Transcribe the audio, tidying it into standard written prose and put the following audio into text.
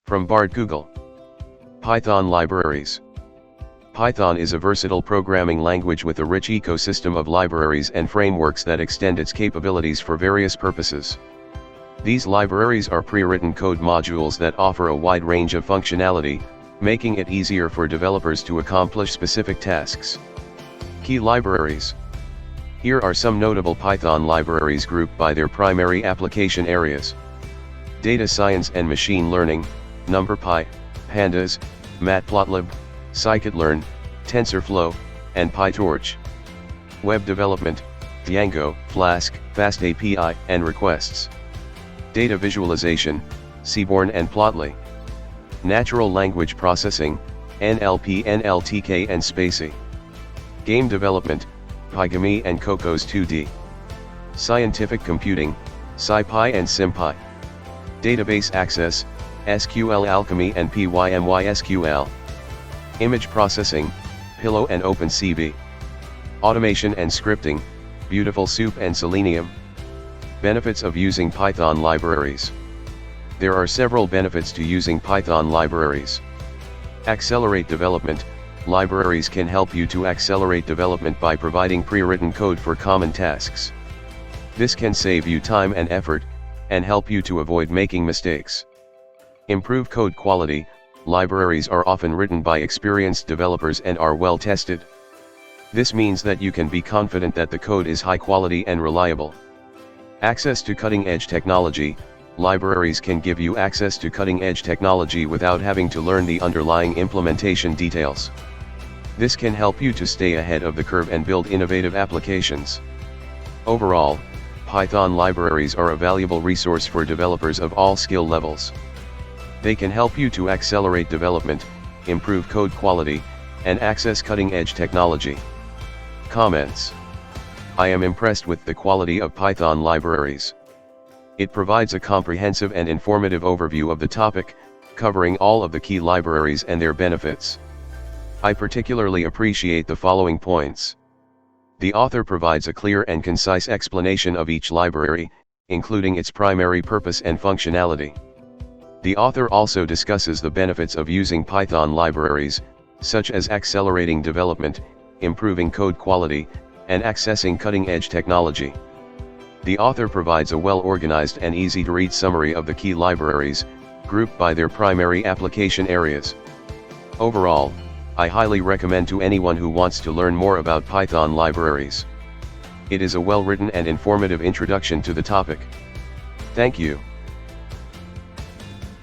From Bard Google. Python libraries. Python is a versatile programming language with a rich ecosystem of libraries and frameworks that extend its capabilities for various purposes. These libraries are pre-written code modules that offer a wide range of functionality, making it easier for developers to accomplish specific tasks. Key libraries. Here are some notable Python libraries grouped by their primary application areas. Data science and machine learning, NumPy, Pandas, Matplotlib, Scikit-learn, TensorFlow, and PyTorch. Web development, Django, Flask, FastAPI, and requests. Data visualization, Seaborn and Plotly. Natural language processing, NLP, NLTK, and SpaCy. Game development, Pygamy and Cocos 2D. Scientific computing, SciPy and SymPy. Database access, SQLAlchemy and PyMySQL. Image processing, Pillow and OpenCV. Automation and scripting, Beautiful Soup and Selenium. Benefits of using Python libraries. There are several benefits to using Python libraries. Accelerate development. Libraries can help you to accelerate development by providing pre-written code for common tasks. This can save you time and effort, and help you to avoid making mistakes. Improve code quality. Libraries are often written by experienced developers and are well tested. This means that you can be confident that the code is high quality and reliable. Access to cutting-edge technology. Libraries can give you access to cutting-edge technology without having to learn the underlying implementation details. This can help you to stay ahead of the curve and build innovative applications. Overall, Python libraries are a valuable resource for developers of all skill levels. They can help you to accelerate development, improve code quality, and access cutting-edge technology. Comments. I am impressed with the quality of Python libraries. It provides a comprehensive and informative overview of the topic, covering all of the key libraries and their benefits. I particularly appreciate the following points. The author provides a clear and concise explanation of each library, including its primary purpose and functionality. The author also discusses the benefits of using Python libraries, such as accelerating development, improving code quality, and accessing cutting-edge technology. The author provides a well-organized and easy-to-read summary of the key libraries, grouped by their primary application areas. Overall, I highly recommend to anyone who wants to learn more about Python libraries. It is a well-written and informative introduction to the topic. Thank you.